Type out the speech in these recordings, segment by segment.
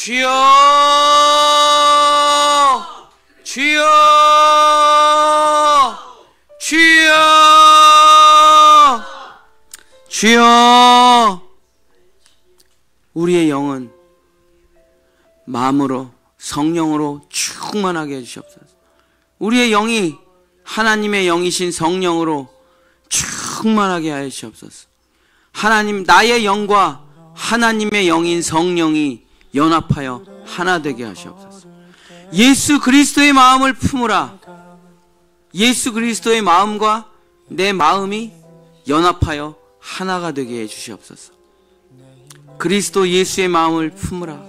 주여, 주여, 주여, 주여. 우리의 영은 마음으로 성령으로 충만하게 해주시옵소서. 우리의 영이 하나님의 영이신 성령으로 충만하게 하여 주시옵소서. 하나님, 나의 영과 하나님의 영인 성령이 연합하여 하나 되게 하시옵소서. 예수 그리스도의 마음을 품으라. 예수 그리스도의 마음과 내 마음이 연합하여 하나가 되게 해 주시옵소서. 그리스도 예수의 마음을 품으라.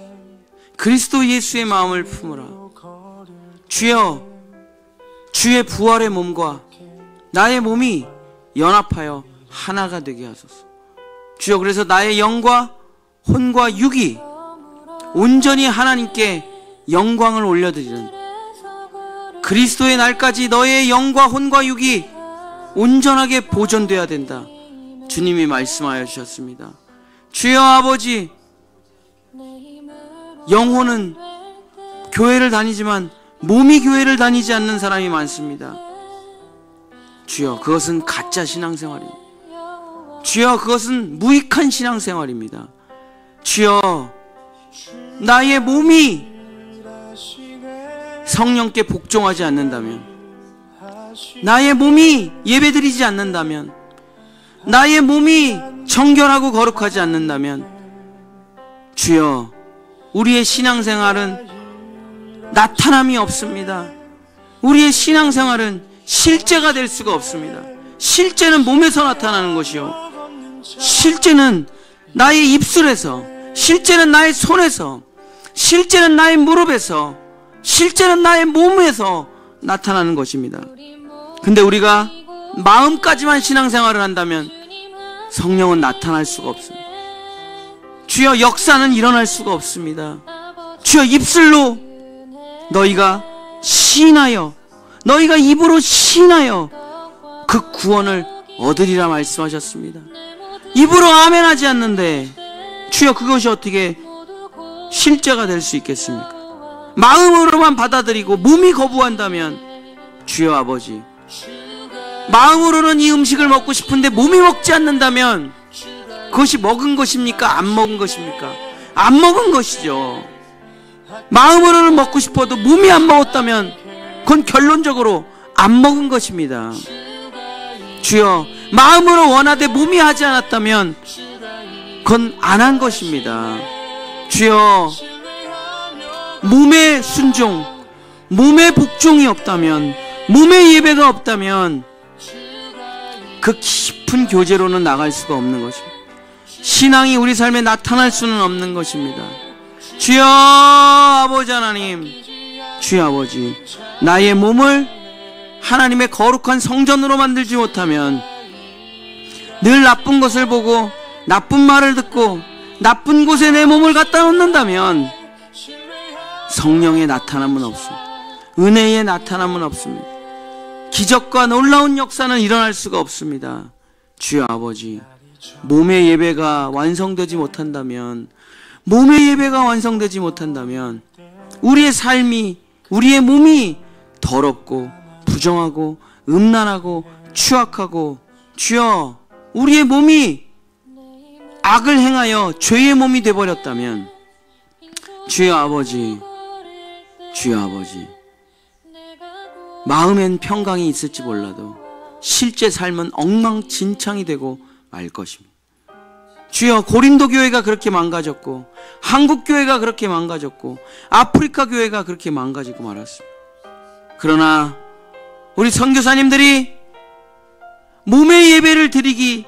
그리스도 예수의 마음을 품으라. 주여, 주의 부활의 몸과 나의 몸이 연합하여 하나가 되게 하소서. 주여, 그래서 나의 영과 혼과 육이 온전히 하나님께 영광을 올려드리는 그리스도의 날까지 너의 영과 혼과 육이 온전하게 보존되어야 된다. 주님이 말씀하여 주셨습니다. 주여 아버지, 영혼은 교회를 다니지만 몸이 교회를 다니지 않는 사람이 많습니다. 주여, 그것은 가짜 신앙생활입니다. 주여, 그것은 무익한 신앙생활입니다. 주여, 나의 몸이 성령께 복종하지 않는다면, 나의 몸이 예배드리지 않는다면, 나의 몸이 정결하고 거룩하지 않는다면, 주여, 우리의 신앙생활은 나타남이 없습니다. 우리의 신앙생활은 실제가 될 수가 없습니다. 실제는 몸에서 나타나는 것이요, 실제는 나의 입술에서, 실제는 나의 손에서, 실제는 나의 무릎에서, 실제는 나의 몸에서 나타나는 것입니다. 근데 우리가 마음까지만 신앙생활을 한다면 성령은 나타날 수가 없습니다. 주여, 역사는 일어날 수가 없습니다. 주여, 입술로 너희가 시인하여, 너희가 입으로 시인하여 그 구원을 얻으리라 말씀하셨습니다. 입으로 아멘하지 않는데 주여, 그것이 어떻게 실제가 될 수 있겠습니까? 마음으로만 받아들이고 몸이 거부한다면, 주여 아버지, 마음으로는 이 음식을 먹고 싶은데 몸이 먹지 않는다면 그것이 먹은 것입니까? 안 먹은 것입니까? 안 먹은 것이죠. 마음으로는 먹고 싶어도 몸이 안 먹었다면 그건 결론적으로 안 먹은 것입니다. 주여, 마음으로 원하되 몸이 하지 않았다면 그건 안 한 것입니다. 주여, 몸의 순종, 몸의 복종이 없다면, 몸의 예배가 없다면 그 깊은 교제로는 나갈 수가 없는 것입니다. 신앙이 우리 삶에 나타날 수는 없는 것입니다. 주여 아버지 하나님, 주여 아버지, 나의 몸을 하나님의 거룩한 성전으로 만들지 못하면 늘 나쁜 것을 보고 나쁜 말을 듣고 나쁜 곳에 내 몸을 갖다 놓는다면 성령의 나타남은 없습니다. 은혜의 나타남은 없습니다. 기적과 놀라운 역사는 일어날 수가 없습니다. 주여 아버지, 몸의 예배가 완성되지 못한다면, 몸의 예배가 완성되지 못한다면 우리의 삶이, 우리의 몸이 더럽고 부정하고 음란하고 추악하고, 주여, 우리의 몸이 악을 행하여 죄의 몸이 되어버렸다면, 주여 아버지, 주여 아버지, 마음엔 평강이 있을지 몰라도 실제 삶은 엉망진창이 되고 말 것입니다. 주여, 고린도 교회가 그렇게 망가졌고, 한국 교회가 그렇게 망가졌고, 아프리카 교회가 그렇게 망가지고 말았습니다. 그러나 우리 선교사님들이 몸의 예배를 드리기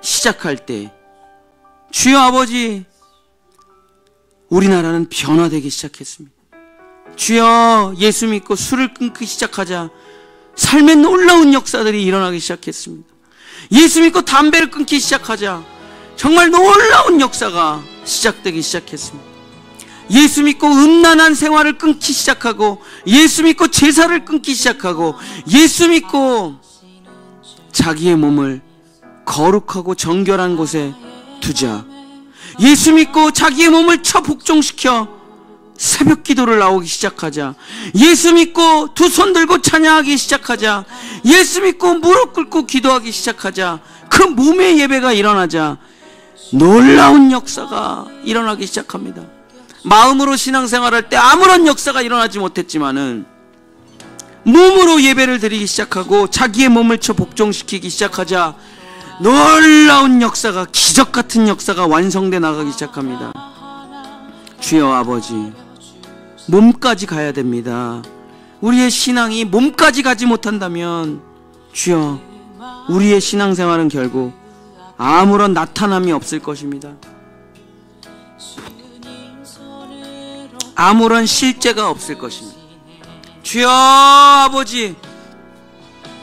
시작할 때, 주여 아버지, 우리나라는 변화되기 시작했습니다. 주여, 예수 믿고 술을 끊기 시작하자 삶의 놀라운 역사들이 일어나기 시작했습니다. 예수 믿고 담배를 끊기 시작하자 정말 놀라운 역사가 시작되기 시작했습니다. 예수 믿고 음란한 생활을 끊기 시작하고, 예수 믿고 제사를 끊기 시작하고, 예수 믿고 자기의 몸을 거룩하고 정결한 곳에 두자, 예수 믿고 자기의 몸을 처복종시켜 새벽 기도를 나오기 시작하자, 예수 믿고 두 손 들고 찬양하기 시작하자, 예수 믿고 무릎 꿇고 기도하기 시작하자, 그 몸의 예배가 일어나자 놀라운 역사가 일어나기 시작합니다. 마음으로 신앙생활할 때 아무런 역사가 일어나지 못했지만은 몸으로 예배를 드리기 시작하고 자기의 몸을 쳐 복종시키기 시작하자 놀라운 역사가, 기적 같은 역사가 완성돼 나가기 시작합니다. 주여 아버지, 몸까지 가야 됩니다. 우리의 신앙이 몸까지 가지 못한다면 주여, 우리의 신앙생활은 결국 아무런 나타남이 없을 것입니다. 아무런 실제가 없을 것입니다. 주여 아버지,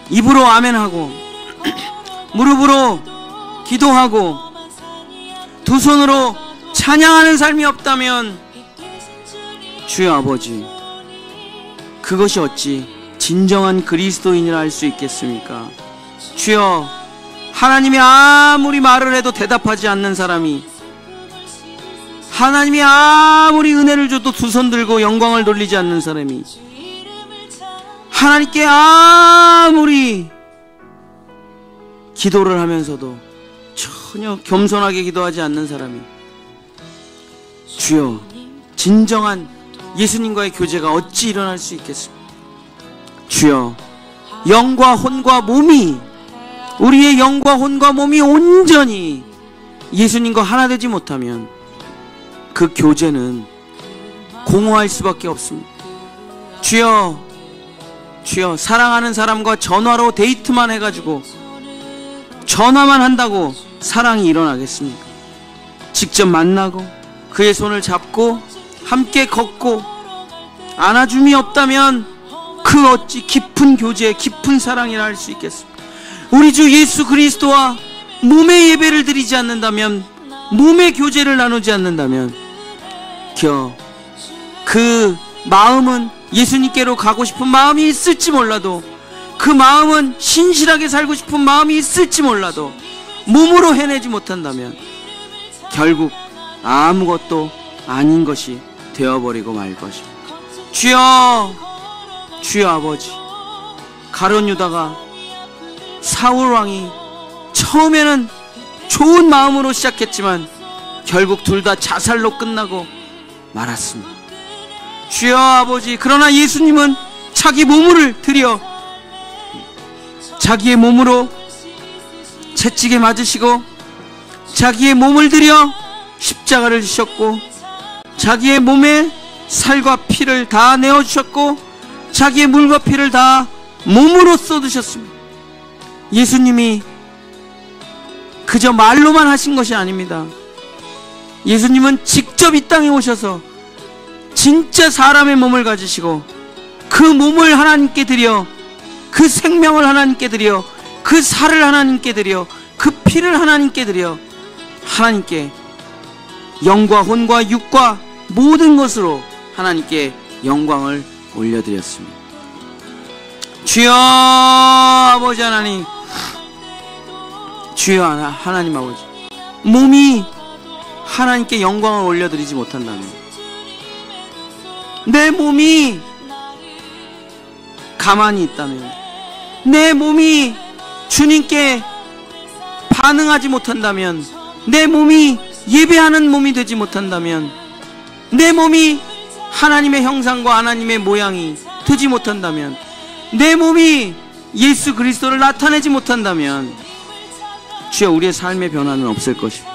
입으로 아멘하고 무릎으로 기도하고 두 손으로 찬양하는 삶이 없다면 주여 아버지, 그것이 어찌 진정한 그리스도인이라 할 수 있겠습니까? 주여, 하나님이 아무리 말을 해도 대답하지 않는 사람이, 하나님이 아무리 은혜를 줘도 두 손 들고 영광을 돌리지 않는 사람이, 하나님께 아무리 기도를 하면서도 전혀 겸손하게 기도하지 않는 사람이 주여, 진정한 예수님과의 교제가 어찌 일어날 수 있겠습니까? 주여, 영과 혼과 몸이, 우리의 영과 혼과 몸이 온전히 예수님과 하나 되지 못하면 그 교제는 공허할 수밖에 없습니다. 주여, 주여, 사랑하는 사람과 전화로 데이트만 해가지고 전화만 한다고 사랑이 일어나겠습니까? 직접 만나고 그의 손을 잡고 함께 걷고 안아줌이 없다면 그 어찌 깊은 교제, 깊은 사랑이라 할 수 있겠습니까? 우리 주 예수 그리스도와 몸의 예배를 드리지 않는다면, 몸의 교제를 나누지 않는다면 그 마음은 예수님께로 가고 싶은 마음이 있을지 몰라도, 그 마음은 신실하게 살고 싶은 마음이 있을지 몰라도 몸으로 해내지 못한다면 결국 아무것도 아닌 것이 되어버리고 말 것입니다. 주여, 주여 아버지, 가룟 유다가 사울왕이 처음에는 좋은 마음으로 시작했지만 결국 둘 다 자살로 끝나고 말았습니다. 주여 아버지, 그러나 예수님은 자기 몸을 들여 자기의 몸으로 채찍에 맞으시고 자기의 몸을 들여 십자가를 지셨고 자기의 몸에 살과 피를 다 내어주셨고 자기의 물과 피를 다 몸으로 쏟으셨습니다. 예수님이 그저 말로만 하신 것이 아닙니다. 예수님은 직접 이 땅에 오셔서 진짜 사람의 몸을 가지시고 그 몸을 하나님께 드려, 그 생명을 하나님께 드려, 그 살을 하나님께 드려, 그 피를 하나님께 드려 하나님께 영과 혼과 육과 모든 것으로 하나님께 영광을 올려드렸습니다. 주여 아버지 하나님, 주여 하나님 아버지, 몸이 하나님께 영광을 올려드리지 못한다면, 내 몸이 가만히 있다면, 내 몸이 주님께 반응하지 못한다면, 내 몸이 예배하는 몸이 되지 못한다면, 내 몸이 하나님의 형상과 하나님의 모양이 되지 못한다면, 내 몸이 예수 그리스도를 나타내지 못한다면 주여, 우리의 삶의 변화는 없을 것입니다.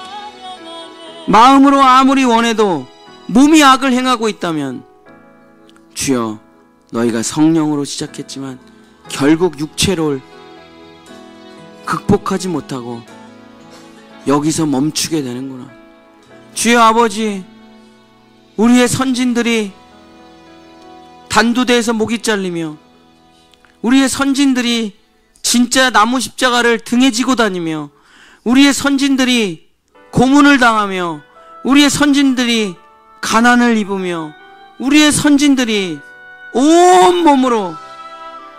마음으로 아무리 원해도 몸이 악을 행하고 있다면 주여, 너희가 성령으로 시작했지만 결국 육체를 극복하지 못하고 여기서 멈추게 되는구나. 주여 아버지, 우리의 선진들이 단두대에서 목이 잘리며, 우리의 선진들이 진짜 나무 십자가를 등에 지고 다니며, 우리의 선진들이 고문을 당하며, 우리의 선진들이 가난을 입으며, 우리의 선진들이 온몸으로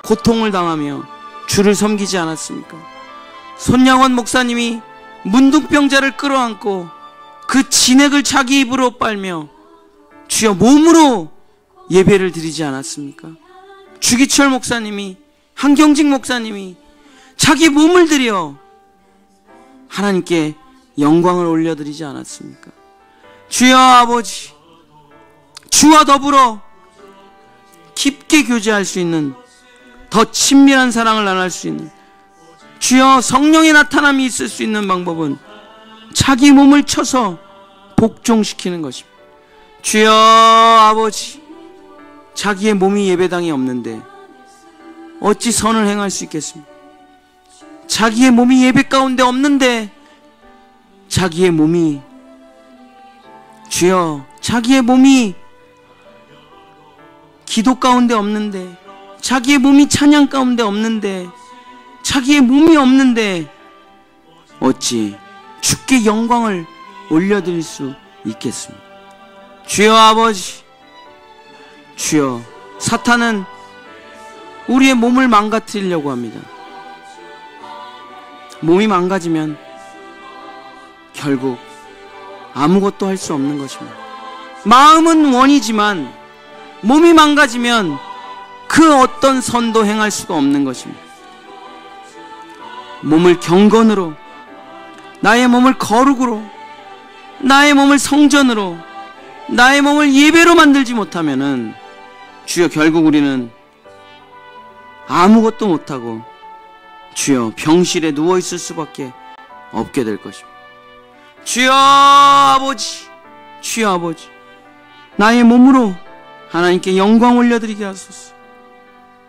고통을 당하며 주를 섬기지 않았습니까? 손양원 목사님이 문둥병자를 끌어안고 그 진액을 자기 입으로 빨며 주여 몸으로 예배를 드리지 않았습니까? 주기철 목사님이, 한경직 목사님이 자기 몸을 들여 하나님께 영광을 올려드리지 않았습니까? 주여 아버지, 주와 더불어 깊게 교제할 수 있는, 더 친밀한 사랑을 나눌 수 있는, 주여 성령의 나타남이 있을 수 있는 방법은 자기 몸을 쳐서 복종시키는 것입니다. 주여 아버지, 자기의 몸이 예배당이 없는데 어찌 선을 행할 수 있겠습니까? 자기의 몸이 예배 가운데 없는데, 자기의 몸이, 주여 자기의 몸이 기도 가운데 없는데, 자기의 몸이 찬양 가운데 없는데, 자기의 몸이 없는데 어찌 주께 영광을 올려드릴 수 있겠습니까? 주여 아버지, 주여, 사탄은 우리의 몸을 망가뜨리려고 합니다. 몸이 망가지면 결국 아무것도 할 수 없는 것입니다. 마음은 원이지만 몸이 망가지면 그 어떤 선도 행할 수가 없는 것입니다. 몸을 경건으로, 나의 몸을 거룩으로, 나의 몸을 성전으로, 나의 몸을 예배로 만들지 못하면은 주여 결국 우리는 아무것도 못하고 주여 병실에 누워있을 수밖에 없게 될 것입니다. 주여 아버지, 주여 아버지, 나의 몸으로 하나님께 영광 올려드리게 하소서.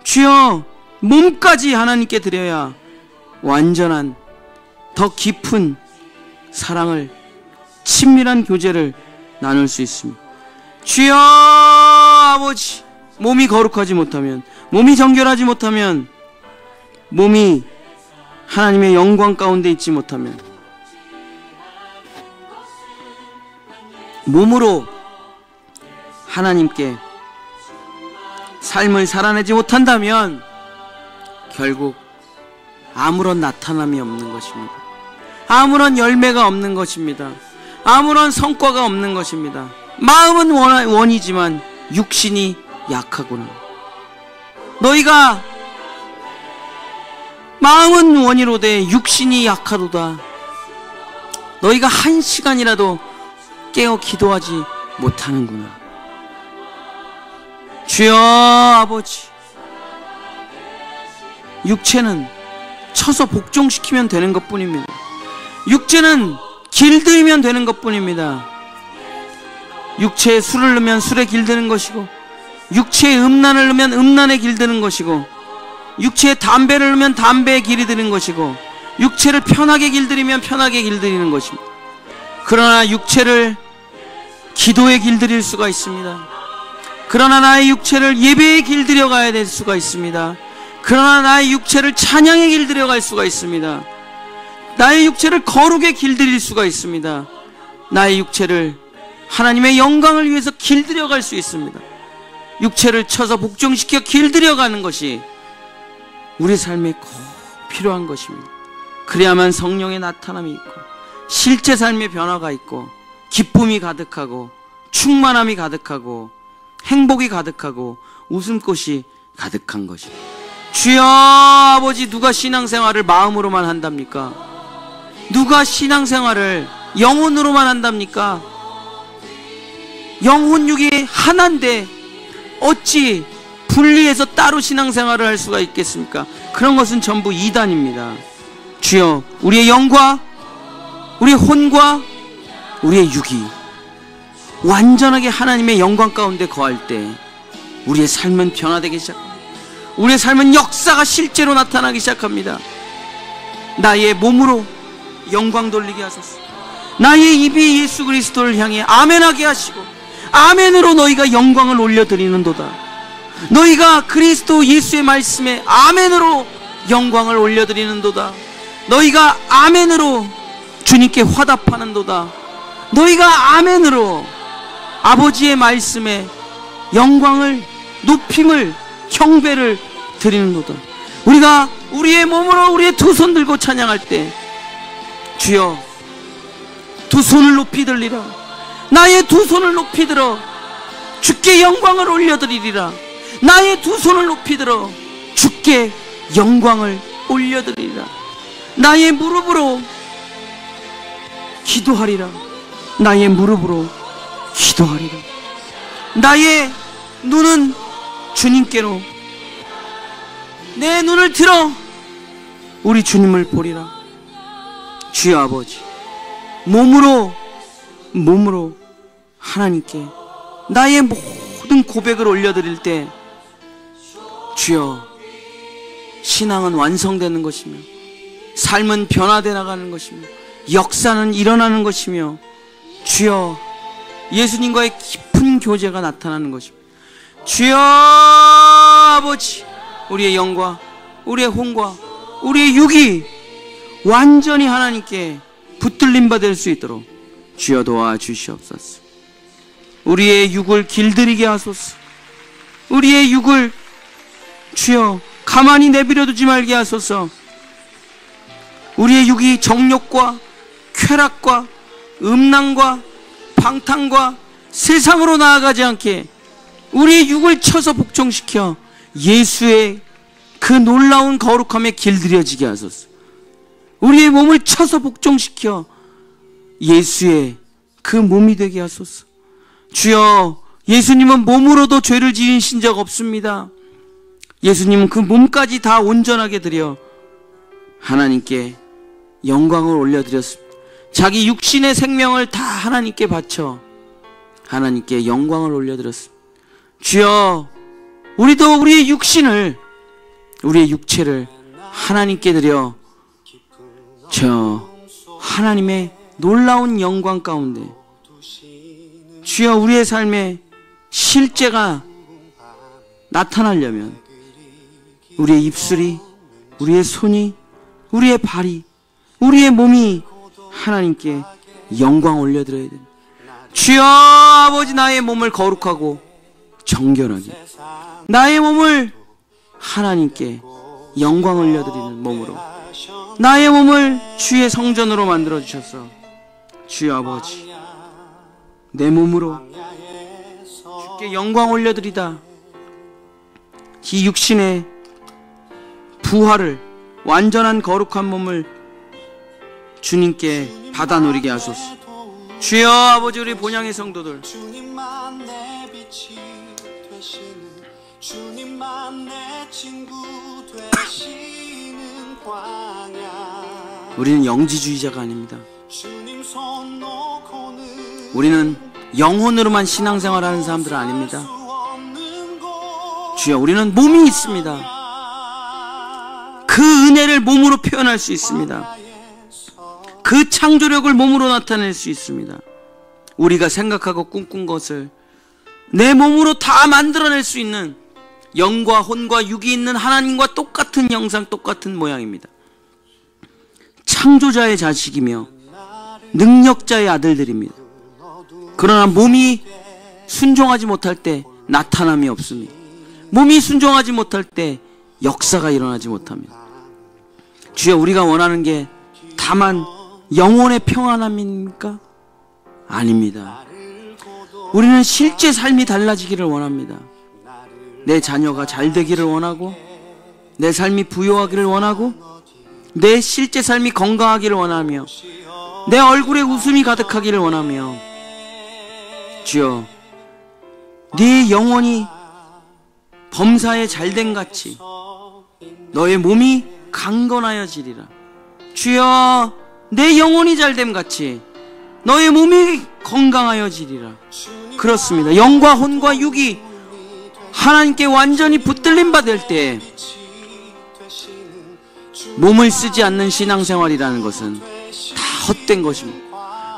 주여 몸까지 하나님께 드려야 완전한, 더 깊은 사랑을, 친밀한 교제를 나눌 수 있습니다. 주여 아버지, 몸이 거룩하지 못하면, 몸이 정결하지 못하면, 몸이 하나님의 영광 가운데 있지 못하면, 몸으로 하나님께 삶을 살아내지 못한다면 결국 아무런 나타남이 없는 것입니다. 아무런 열매가 없는 것입니다. 아무런 성과가 없는 것입니다. 마음은 원이지만 육신이 약하구나. 너희가 마음은 원이로되 육신이 약하도다. 너희가 한 시간이라도 깨어 기도하지 못하는구나. 주여 아버지, 육체는 쳐서 복종시키면 되는 것뿐입니다. 육체는 길들이면 되는 것뿐입니다. 육체에 술을 넣으면 술에 길드는 것이고, 육체에 음란을 넣으면 음란에 길드는 것이고, 육체에 담배를 넣으면 담배에 길이 드는 것이고, 육체를 편하게 길들이면 편하게 길들이는 것입니다. 그러나 육체를 기도에 길들일 수가 있습니다. 그러나 나의 육체를 예배에 길들여 가야 될 수가 있습니다. 그러나 나의 육체를 찬양에 길들여 갈 수가 있습니다. 나의 육체를 거룩에 길들일 수가 있습니다. 나의 육체를 하나님의 영광을 위해서 길들여 갈 수 있습니다. 육체를 쳐서 복종시켜 길들여 가는 것이 우리 삶에 꼭 필요한 것입니다. 그래야만 성령의 나타남이 있고, 실제 삶의 변화가 있고, 기쁨이 가득하고, 충만함이 가득하고, 행복이 가득하고, 웃음꽃이 가득한 것입니다. 주여 아버지, 누가 신앙생활을 마음으로만 한답니까? 누가 신앙생활을 영혼으로만 한답니까? 영혼 육이 하나인데 어찌 분리해서 따로 신앙생활을 할 수가 있겠습니까? 그런 것은 전부 이단입니다. 주여, 우리의 영과 우리의 혼과 우리의 육이 완전하게 하나님의 영광 가운데 거할 때 우리의 삶은 변화되기 시작합니다. 우리의 삶은 역사가 실제로 나타나기 시작합니다. 나의 몸으로 영광 돌리게 하소서. 나의 입이 예수 그리스도를 향해 아멘하게 하시고, 아멘으로 너희가 영광을 올려드리는도다. 너희가 그리스도 예수의 말씀에 아멘으로 영광을 올려드리는도다. 너희가 아멘으로 주님께 화답하는도다. 너희가 아멘으로 아버지의 말씀에 영광을, 높임을, 경배를 드리는도다. 우리가 우리의 몸으로 우리의 두 손 들고 찬양할 때, 주여, 두 손을 높이 들리라. 나의 두 손을 높이 들어 주께 영광을 올려드리리라. 나의 두 손을 높이 들어 주께 영광을 올려드리리라. 나의 무릎으로 기도하리라. 나의 무릎으로 기도하리라. 나의 눈은 주님께로, 내 눈을 들어 우리 주님을 보리라. 주여 아버지, 몸으로 하나님께 나의 모든 고백을 올려드릴 때 주여, 신앙은 완성되는 것이며 삶은 변화되어 나가는 것이며 역사는 일어나는 것이며 주여, 예수님과의 깊은 교제가 나타나는 것이며 주여 아버지, 우리의 영과 우리의 혼과 우리의 육이 완전히 하나님께 붙들림 받을 수 있도록 주여 도와주시옵소서. 우리의 육을 길들이게 하소서. 우리의 육을 주여 가만히 내버려 두지 말게 하소서. 우리의 육이 정욕과 쾌락과 음란과 방탕과 세상으로 나아가지 않게 우리의 육을 쳐서 복종시켜 예수의 그 놀라운 거룩함에 길들여지게 하소서. 우리의 몸을 쳐서 복종시켜 예수의 그 몸이 되게 하소서. 주여, 예수님은 몸으로도 죄를 지으신 적 없습니다. 예수님은 그 몸까지 다 온전하게 드려 하나님께 영광을 올려드렸습니다. 자기 육신의 생명을 다 하나님께 바쳐 하나님께 영광을 올려드렸습니다. 주여, 우리도 우리의 육신을, 우리의 육체를 하나님께 드려 저 하나님의 놀라운 영광 가운데 주여, 우리의 삶에 실제가 나타나려면 우리의 입술이, 우리의 손이, 우리의 발이, 우리의 몸이 하나님께 영광 올려드려야 됩니다. 주여 아버지, 나의 몸을 거룩하고 정결하게, 나의 몸을 하나님께 영광 올려드리는 몸으로, 나의 몸을 주의 성전으로 만들어주셔서 주여 아버지, 내 몸으로 주께 영광 올려드리다 이 육신의 부활을, 완전한 거룩한 몸을 주님께 받아 누리게 하소서. 주여 아버지, 우리 본향의 성도들, 주님만 내 빛이 되시는, 주님만 내 친구 되시는 광야. 우리는 영지주의자가 아닙니다. 주님 손 놓고는 우리는 영혼으로만 신앙생활하는 사람들은 아닙니다. 주여, 우리는 몸이 있습니다. 그 은혜를 몸으로 표현할 수 있습니다. 그 창조력을 몸으로 나타낼 수 있습니다. 우리가 생각하고 꿈꾼 것을 내 몸으로 다 만들어낼 수 있는 영과 혼과 육이 있는 하나님과 똑같은 형상, 똑같은 모양입니다. 창조자의 자식이며 능력자의 아들들입니다. 그러나 몸이 순종하지 못할 때 나타남이 없습니다. 몸이 순종하지 못할 때 역사가 일어나지 못합니다. 주여, 우리가 원하는 게 다만 영혼의 평안함입니까? 아닙니다. 우리는 실제 삶이 달라지기를 원합니다. 내 자녀가 잘 되기를 원하고, 내 삶이 부요하기를 원하고, 내 실제 삶이 건강하기를 원하며, 내 얼굴에 웃음이 가득하기를 원하며, 주여, 네 영혼이 범사에 잘된 같이 너의 몸이 강건하여지리라. 주여, 내 영혼이 잘됨 같이 너의 몸이 건강하여지리라. 그렇습니다. 영과 혼과 육이 하나님께 완전히 붙들림 받을 때 몸을 쓰지 않는 신앙생활이라는 것은 다 헛된 것입니다.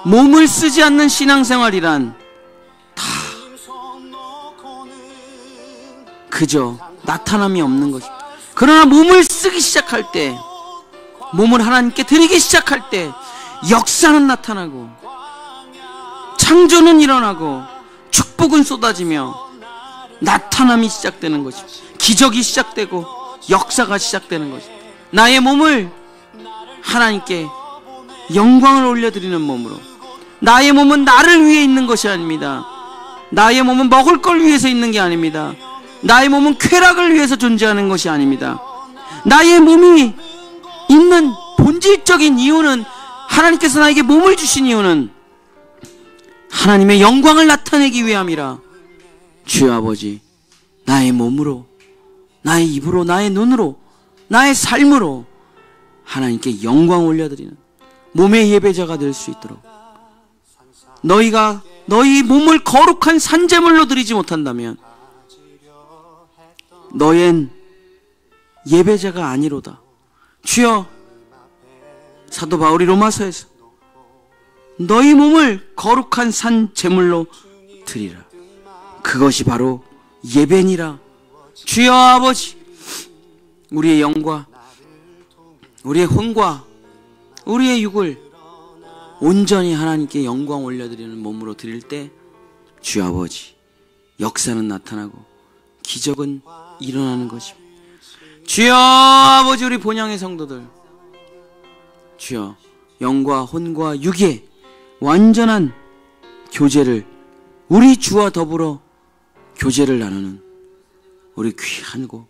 몸을 쓰지 않는 신앙생활이란 다 그저 나타남이 없는 것입니다. 그러나 몸을 쓰기 시작할 때, 몸을 하나님께 드리기 시작할 때 역사는 나타나고 창조는 일어나고 축복은 쏟아지며 나타남이 시작되는 것입니다. 기적이 시작되고 역사가 시작되는 것입니다. 나의 몸을 하나님께 영광을 올려드리는 몸으로, 나의 몸은 나를 위해 있는 것이 아닙니다. 나의 몸은 먹을 걸 위해서 있는 게 아닙니다. 나의 몸은 쾌락을 위해서 존재하는 것이 아닙니다. 나의 몸이 있는 본질적인 이유는, 하나님께서 나에게 몸을 주신 이유는 하나님의 영광을 나타내기 위함이라. 주여 아버지, 나의 몸으로, 나의 입으로, 나의 눈으로, 나의 삶으로 하나님께 영광 올려드리는 몸의 예배자가 될 수 있도록, 너희가 너희 몸을 거룩한 산제물로 드리지 못한다면 너희는 예배자가 아니로다. 주여, 사도 바울이 로마서에서 너희 몸을 거룩한 산 제물로 드리라, 그것이 바로 예배니라. 주여 아버지, 우리의 영과 우리의 혼과 우리의 육을 온전히 하나님께 영광 올려드리는 몸으로 드릴 때 주여 아버지, 역사는 나타나고 기적은 일어나는 것입니다. 주여 아버지, 우리 본향의 성도들, 주여, 영과 혼과 육의 완전한 교제를, 우리 주와 더불어 교제를 나누는 우리 귀하고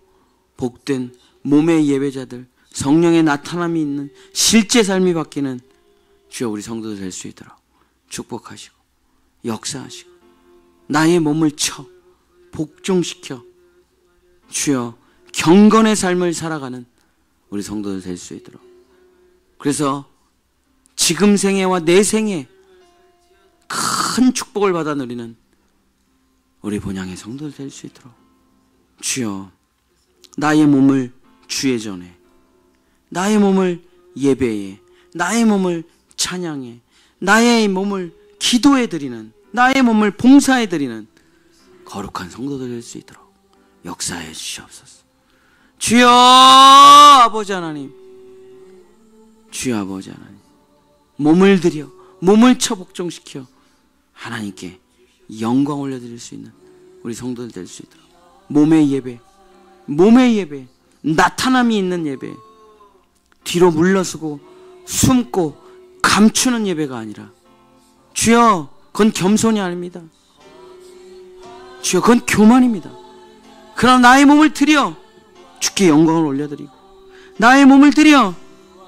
복된 몸의 예배자들, 성령의 나타남이 있는 실제 삶이 바뀌는 주여 우리 성도들 될 수 있도록 축복하시고 역사하시고 나의 몸을 쳐 복종시켜 주여 경건의 삶을 살아가는 우리 성도들 될 수 있도록, 그래서 지금 생애와 내 생에 큰 축복을 받아 누리는 우리 본향의 성도들 될 수 있도록 주여, 나의 몸을 주의 전에, 나의 몸을 예배에, 나의 몸을 찬양해, 나의 몸을 기도해 드리는, 나의 몸을 봉사해 드리는 거룩한 성도들 될 수 있도록 역사해 주시옵소서. 주여 아버지 하나님, 주여 아버지 하나님, 몸을 들여, 몸을 쳐 복종시켜 하나님께 영광 올려드릴 수 있는 우리 성도들 될 수 있도록 몸의 예배, 몸의 예배, 나타남이 있는 예배, 뒤로 물러서고 숨고 감추는 예배가 아니라 주여, 그건 겸손이 아닙니다. 주여, 그건 교만입니다. 그러나 나의 몸을 드려 주께 영광을 올려드리고, 나의 몸을 드려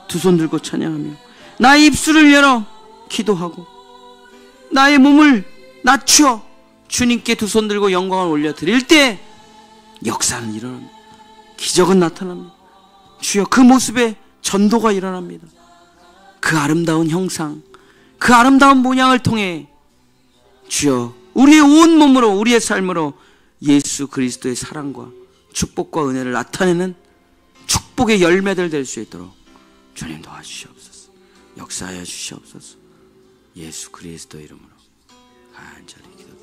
두 손 들고 찬양하며, 나의 입술을 열어 기도하고, 나의 몸을 낮추어 주님께 두 손 들고 영광을 올려드릴 때 역사는 일어납니다. 기적은 나타납니다. 주여, 그 모습에 전도가 일어납니다. 그 아름다운 형상, 그 아름다운 모양을 통해 주여 우리의 온 몸으로, 우리의 삶으로 예수 그리스도의 사랑과 축복과 은혜를 나타내는 축복의 열매들 될 수 있도록 주님 도와주시옵소서. 역사하여 주시옵소서. 예수 그리스도 이름으로 간절히 기도드립니다.